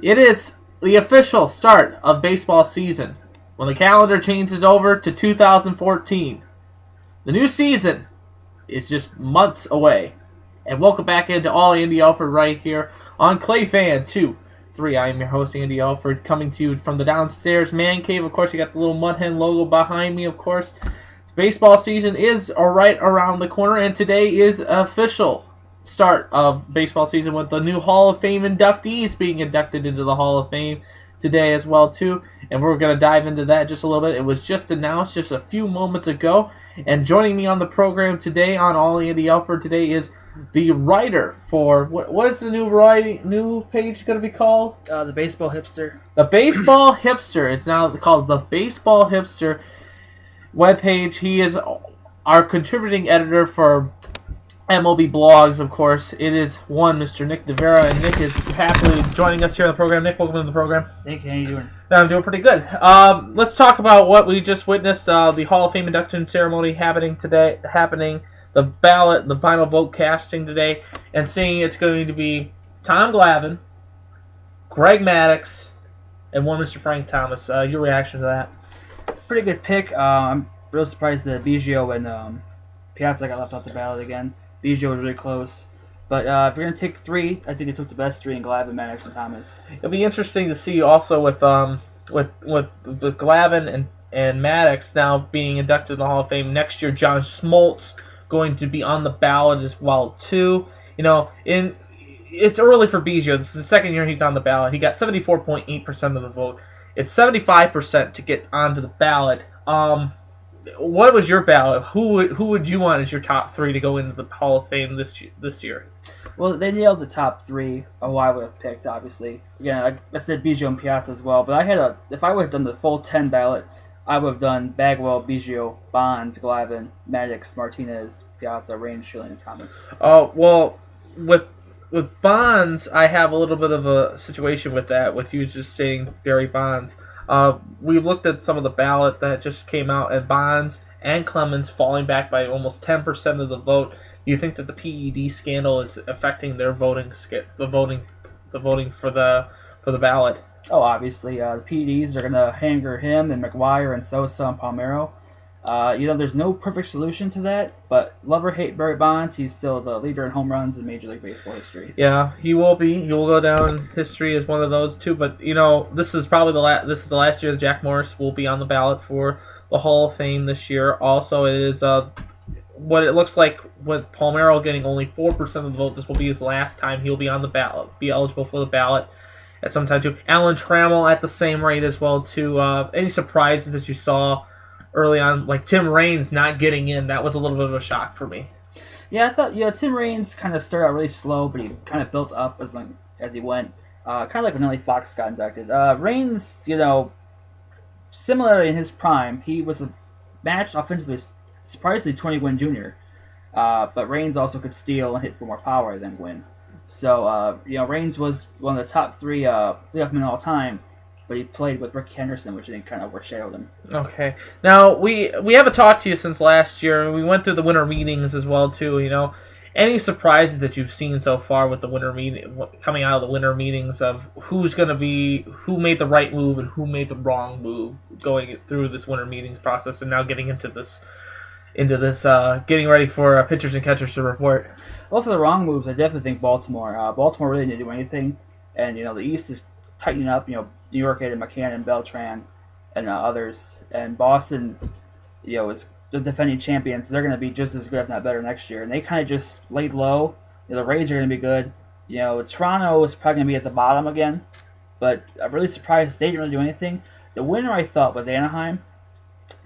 It is the official start of baseball season when the calendar changes over to 2014. The new season is just months away. And welcome back into All Andy Alfred right here on Clay Fan 2. 3. I am your host, Andy Alfred, coming to you from the downstairs man cave. Of course, you got the little Mud Hen logo behind me, of course. Baseball season is right around the corner, and today is official start of baseball season with the new Hall of Fame inductees being inducted into the Hall of Fame today as well too, and we're going to dive into that just a little bit. It was just announced just a few moments ago, and joining me on the program today on All Andy Alfred today is the writer for what is the new page going to be called? The Baseball Hipster. The Baseball Hipster. It's now called the Baseball Hipster webpage. He is our contributing editor for MLB blogs, of course. It is Mr. Nick Devera, and Nick is happily joining us here on the program. Nick, welcome to the program. Thank you. How you doing? I'm doing pretty good. Let's talk about what we just witnessed, the Hall of Fame induction ceremony happening, the ballot, the final vote casting today, and seeing it's going to be Tom Glavine, Greg Maddux, and Mr. Frank Thomas. Your reaction to that? It's a pretty good pick. I'm real surprised that Biggio and Piazza got left off the ballot again. Biggio was really close. But if you're going to take three, I think they took the best three in Glavine, Maddux, and Thomas. It'll be interesting to see also with Glavine and Maddux now being inducted in the Hall of Fame next year. John Smoltz going to be on the ballot as well too. It's early for Biggio. This is the second year he's on the ballot. He got 74.8% of the vote. It's 75% to get onto the ballot. What was your ballot? Who would you want as your top three to go into the Hall of Fame this year? Well, they nailed the top three of who I would have picked, obviously. Again, I said Biggio and Piazza as well, but if I would have done the full 10 ballot, I would have done Bagwell, Biggio, Bonds, Glavine, Maddux, Martinez, Piazza, Raines, Schilling, and Thomas. Oh, well, with Bonds, I have a little bit of a situation with that, with you just saying Barry Bonds. We looked at some of the ballot that just came out, and Bonds and Clemens falling back by almost 10% of the vote. Do you think that the PED scandal is affecting their voting for the ballot? Oh, obviously, the PEDs are going to hanger him and McGuire and Sosa and Palmeiro. There's no perfect solution to that, but love or hate Barry Bonds, he's still the leader in home runs in Major League Baseball history. Yeah, he will be. He will go down in history as one of those too. But this is probably the last year that Jack Morris will be on the ballot for the Hall of Fame this year. Also, it is what it looks like with Palmeiro getting only 4% of the vote. This will be his last time he'll be on the ballot, be eligible for the ballot at some time too. Alan Trammell at the same rate as well too. Any surprises that you saw early on, like Tim Raines not getting in? That was a little bit of a shock for me. Yeah, I thought Tim Raines kind of started out really slow, but he kind of built up as he went. Kind of like when Nellie Fox got inducted. Raines, similar in his prime, he was a matched offensively, surprisingly 20 Gwynn Jr. But Raines also could steal and hit for more power than Gwynn. So Raines was one of the top three leadoff men all time. But he played with Rick Henderson, which I think kind of overshadowed him. Okay. Now, we haven't talked to you since last year. We went through the winter meetings as well, too. Any surprises that you've seen so far with the winter meeting, coming out of the winter meetings, of who made the right move and who made the wrong move going through this winter meetings process, and now getting into this, getting ready for pitchers and catchers to report? Well, for the wrong moves, I definitely think Baltimore. Baltimore really didn't do anything, and the East is tightening up. New York added McCann, Beltran, and others. And Boston, is the defending champions. They're going to be just as good, if not better, next year. And they kind of just laid low. The Rays are going to be good. Toronto is probably going to be at the bottom again. But I'm really surprised they didn't really do anything. The winner, I thought, was Anaheim.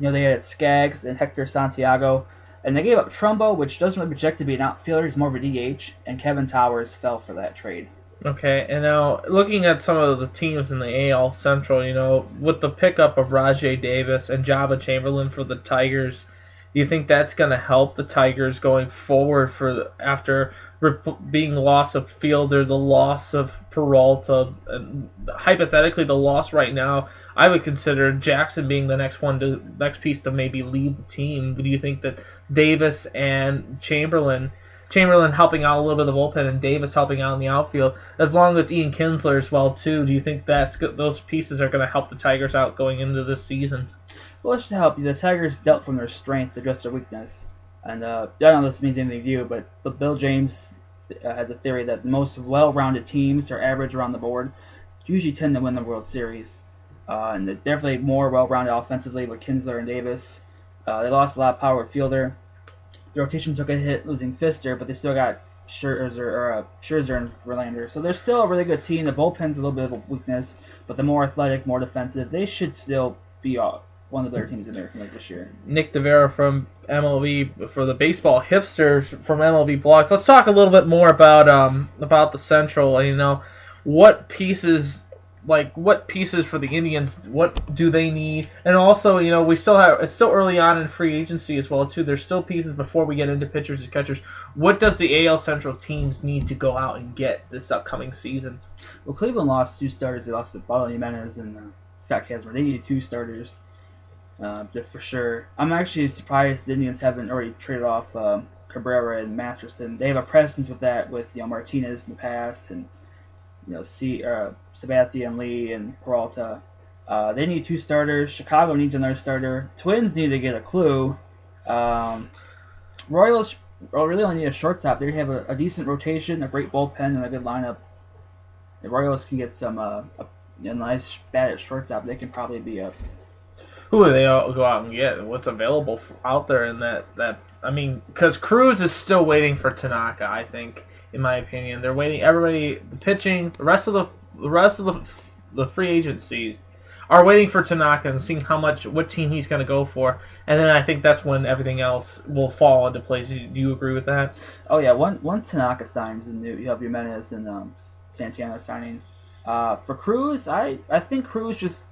They had Skaggs and Hector Santiago. And they gave up Trumbo, which doesn't really project to be an outfielder. He's more of a DH. And Kevin Towers fell for that trade. Okay, and now looking at some of the teams in the AL Central, with the pickup of Rajay Davis and Jabba Chamberlain for the Tigers, do you think that's going to help the Tigers going forward after being the loss of Fielder, the loss of Peralta, and hypothetically the loss right now? I would consider Jackson being the next piece to maybe lead the team. Do you think that Davis and Chamberlain Chamberlain helping out a little bit of the bullpen and Davis helping out in the outfield, as long as Ian Kinsler as well too. Do you think those pieces are going to help the Tigers out going into this season? Well, it should help. The Tigers dealt from their strength to just their weakness. And I don't know if this means anything to you, but Bill James has a theory that most well-rounded teams are average around the board usually tend to win the World Series. And they're definitely more well-rounded offensively with Kinsler and Davis. They lost a lot of power fielder. The rotation took a hit losing Hipster, but they still got Scherzer and Verlander. So they're still a really good team. The bullpen's a little bit of a weakness, but the more athletic, more defensive, they should still be one of the better teams in the American League this year. Nick Devera from MLB for the Baseball Hipsters from MLB Blogs. Let's talk a little bit more about the Central. You know, what pieces for the Indians? What do they need? And also, you know, it's still early on in free agency as well too. There's still pieces before we get into pitchers and catchers. What does the AL Central teams need to go out and get this upcoming season? Well, Cleveland lost 2 starters. They lost to Pablo Jimenez and Scott Kazmir. They needed 2 starters. For sure. I'm actually surprised the Indians haven't already traded off Cabrera and Masterson. They have a presence with that, with Martinez in the past, and Sabathia and Lee and Peralta. They need 2 starters. Chicago needs another starter. Twins need to get a clue. Royals really only need a shortstop. They have a decent rotation, a great bullpen, and a good lineup. The Royals can get some a nice bat at shortstop. They can probably be a. Who do they all go out and get? What's available out there in that? I mean, because Cruz is still waiting for Tanaka. I think, in my opinion, they're waiting. Everybody, the pitching, the rest of the free agencies are waiting for Tanaka and seeing what team he's going to go for, and then I think that's when everything else will fall into place. Do you agree with that? Oh yeah, once Tanaka signs, and you have Jimenez and Santana signing. For Cruz, I think Cruz just.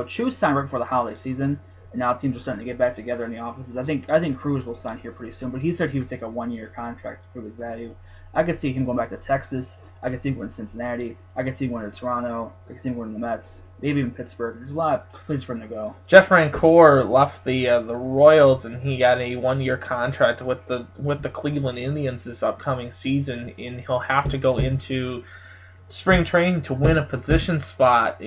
Chu signed right before the holiday season, and now teams are starting to get back together in the offices. I think Cruz will sign here pretty soon, but he said he would take a 1-year contract to prove his value. I could see him going back to Texas. I could see him going to Cincinnati. I could see him going to Toronto. I could see him going to the Mets. Maybe even Pittsburgh. There's a lot of places for him to go. Jeff Rancourt left the Royals, and he got a 1-year contract with the Cleveland Indians this upcoming season, and he'll have to go into spring training to win a position spot.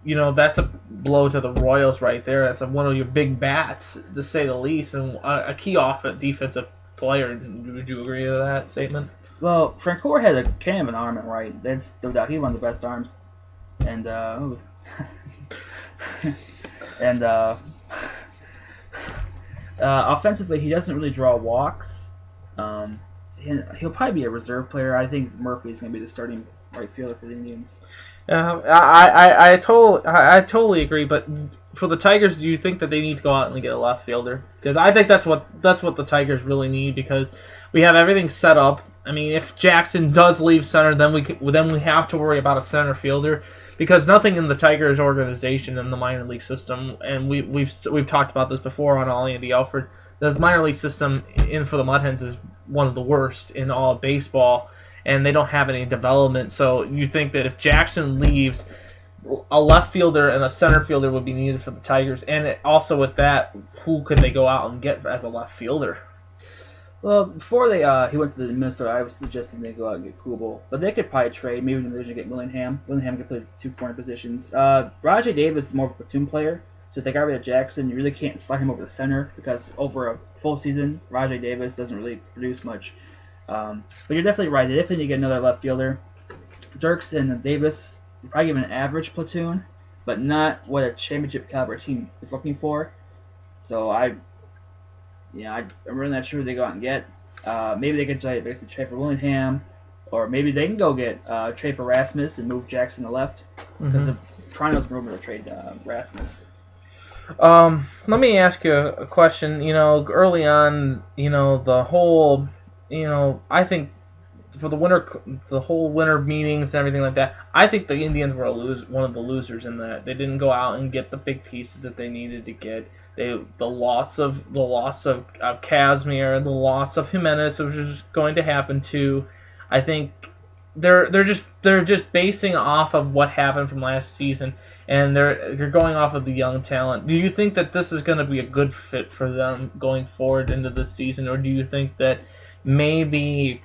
That's a blow to the Royals right there. That's one of your big bats, to say the least, and a key defensive player. Would you agree with that statement? Well, Francoeur had a kind of an arm and right. That's no doubt. He had one of the best arms. And offensively, he doesn't really draw walks. He'll probably be a reserve player. I think Murphy's going to be the starting right fielder for the Indians. I totally agree. But for the Tigers, do you think that they need to go out and get a left fielder? Because I think that's what the Tigers really need, because we have everything set up. I mean, if Jackson does leave center, then we have to worry about a center fielder, because nothing in the Tigers organization in the minor league system, and we've talked about this before on Ollie and the Alfred, the minor league system for the Mud Hens is one of the worst in all of baseball, and they don't have any development. So you think that if Jackson leaves, a left fielder and a center fielder would be needed for the Tigers, and also with that, who could they go out and get as a left fielder? Well, before he went to the Minnesota, I was suggesting they go out and get Kubel, but they could probably trade. Maybe in the division get Willingham. Willingham could play 2 corner positions. Rajai Davis is more of a platoon player, so if they got rid of Jackson, you really can't slide him over the center, because over a full season, Rajai Davis doesn't really produce much. But you're definitely right. They definitely need to get another left fielder. Dirks and Davis probably give an average platoon, but not what a championship caliber team is looking for. So I'm really not sure who they go out and get. Maybe they could basically trade for Willingham, or maybe they can go get trade for Rasmus and move Jackson to left, because Toronto's been rumored to trade Rasmus. Let me ask you a question. Early on, the whole, I think for the whole winter meetings and everything like that, I think the Indians were one of the losers in that. They didn't go out and get the big pieces that they needed to get. The loss of Kazmir, the loss of Jimenez, which is going to happen too. I think they're just basing off of what happened from last season, and they're going off of the young talent. Do you think that this is going to be a good fit for them going forward into this season, or do you think that maybe,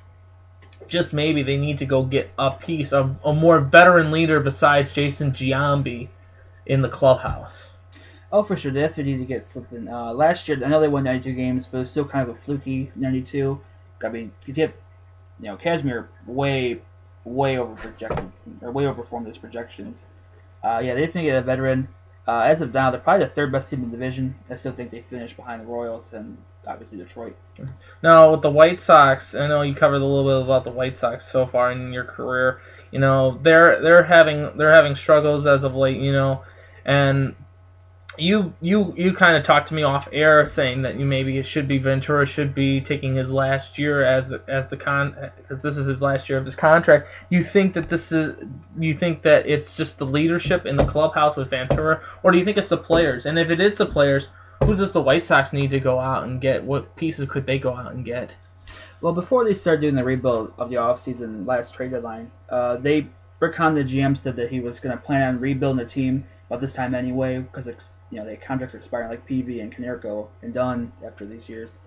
just maybe, they need to go get a piece of a more veteran leader besides Jason Giambi in the clubhouse. Oh, for sure. They definitely need to get something. Last year, I know they won 92 games, but it was still kind of a fluky 92. I mean, you get, Casimir way over projected, or way overperformed his projections. Yeah, they definitely get a veteran. As of now, they're probably the third best team in the division. I still think they finished behind the Royals and obviously Detroit. Now, with the White Sox, I know you covered a little bit about the White Sox so far in your career. They're having struggles as of late. And you kind of talked to me off air saying that maybe it should be Ventura should be taking his last year because this is his last year of his contract. You think that it's just the leadership in the clubhouse with Ventura, or do you think it's the players? And if it is the players, who does the White Sox need to go out and get? What pieces could they go out and get? Well, before they started doing the rebuild of the offseason last trade deadline, Rick Hahn, the GM, said that he was going to plan on rebuilding the team about this time anyway, because their contracts expiring, like PV and Konerko and Dunn after these years,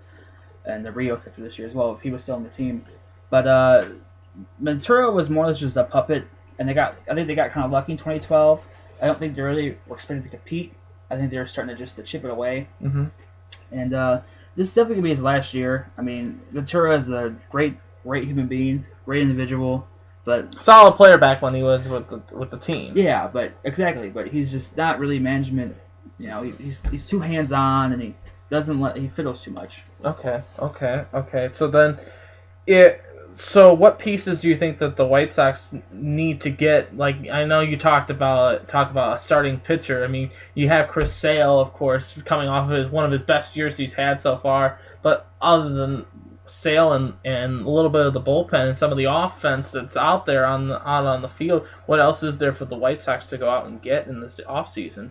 and the Rios after this year as well, if he was still on the team. But Ventura was more or less just a puppet, and I think they got kind of lucky in 2012. I don't think they really were expecting to compete. I think they were starting to just chip it away. Mm-hmm. And this is definitely going to be his last year. I mean, Ventura is a great human being, great individual. But solid player back when he was with the team. Yeah, but exactly. But he's just not really management. He's too hands on, and he fiddles too much. Okay. So what pieces do you think that the White Sox need to get? Like, I know you talk about a starting pitcher. I mean, you have Chris Sale, of course, coming off of one of his best years he's had so far. But other than Sale and a little bit of the bullpen and some of the offense that's out there on the field, what else is there for the White Sox to go out and get in this offseason?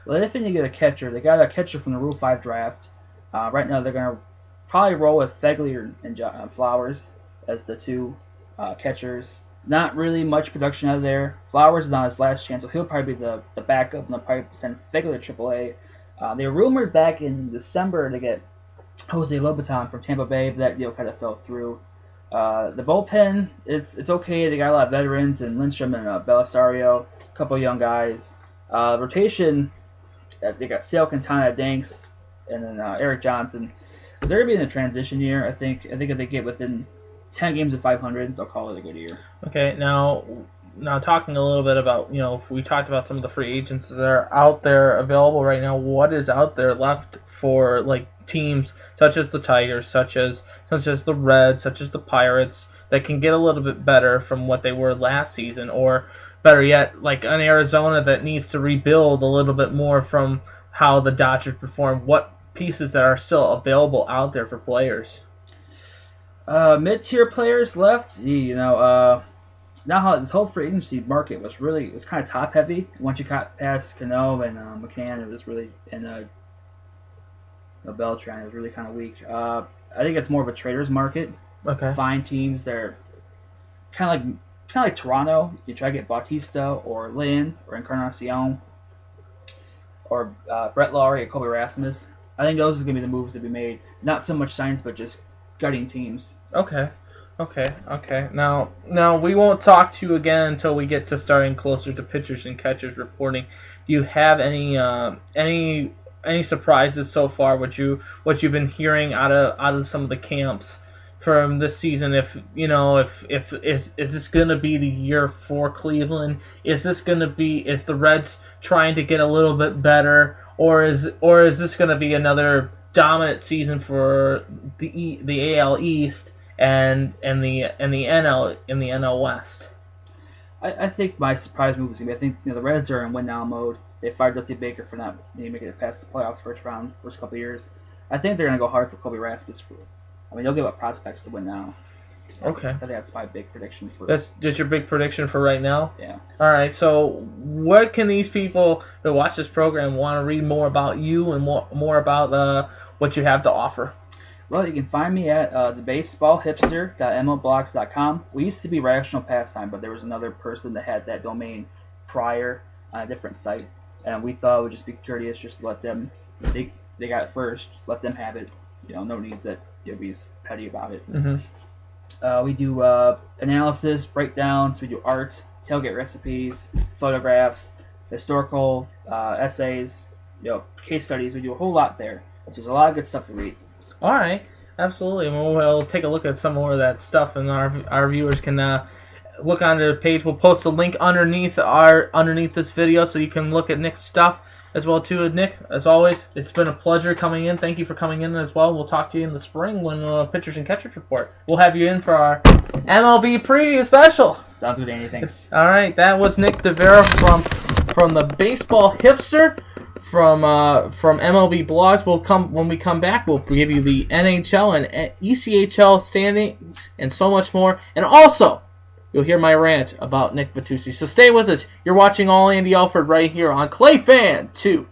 Well, they think they get a catcher. They got a catcher from the Rule 5 draft. Right now, they're going to probably roll with Fegley and Flowers as the two catchers. Not really much production out of there. Flowers is on his last chance, so he'll probably be the backup, and they'll probably send Fegley to AAA. They were rumored back in December to get Jose Lobaton from Tampa Bay, but that deal kind of fell through. The bullpen, it's okay. They got a lot of veterans, and Lindstrom and Belisario, a couple of young guys. Rotation, they got Sale, Quintana, Danks, and then Eric Johnson. They're going to be in a transition year, I think. I think if they get within 10 games of 500, they'll call it a good year. Okay, now talking a little bit about, we talked about some of the free agents that are out there available right now. What is out there left for, teams such as the Tigers, such as the Reds, such as the Pirates, that can get a little bit better from what they were last season, or better yet, like an Arizona that needs to rebuild a little bit more from how the Dodgers performed? What pieces that are still available out there for players? Mid-tier players left. Now how this whole free agency market was kind of top heavy. Once you got past Cano and McCann, it was really Beltran, it was really kind of weak. I think it's more of a traders market. Okay. Find teams that are kind of like Toronto. You try to get Bautista or Lynn or Encarnacion or Brett Lawrie or Kobe Rasmus. I think those are going to be the moves to be made. Not so much signs, but just gutting teams. Okay. Now we won't talk to you again until we get to starting closer to pitchers and catchers reporting. Do you have any surprises so far? What you've been hearing out of some of the camps from this season? If is this gonna be the year for Cleveland? Is the Reds trying to get a little bit better, or is this gonna be another dominant season for the AL East and the NL West? I think my surprise move is going to be, I think the Reds are in win now mode. They fired Dusty Baker for not making it past the playoffs first couple of years. I think they're going to go hard for Kobe Rasmus. They'll give up prospects to win now. Okay. I think that's my big prediction. That's just your big prediction for right now? Yeah. All right, so what can these people that watch this program want to read more about you and more about what you have to offer? Well, you can find me at thebaseballhipster.mlblogs.com. We used to be Rational Pastime, but there was another person that had that domain prior on a different site, and we thought it would just be courteous just to let them, they got it first, let them have it. No need that be just petty about it. Mm-hmm. We do analysis, breakdowns. We do art, tailgate recipes, photographs, historical essays, case studies. We do a whole lot there. So there's a lot of good stuff to read. All right, absolutely. We'll take a look at some more of that stuff, and our viewers can look onto the page. We'll post a link underneath this video, so you can look at Nick's stuff as well too. Nick, as always, it's been a pleasure coming in. Thank you for coming in as well. We'll talk to you in the spring when Pitchers and Catchers report. We'll have you in for our MLB preview special. Sounds good, Andy. Thanks. All right, that was Nick Devera from the Baseball Hipster. From MLB blogs. When we come back, we'll give you the NHL and ECHL standings and so much more. And also, you'll hear my rant about Nick Vitucci. So stay with us. You're watching All Andy Alfred right here on Clay Fan 2.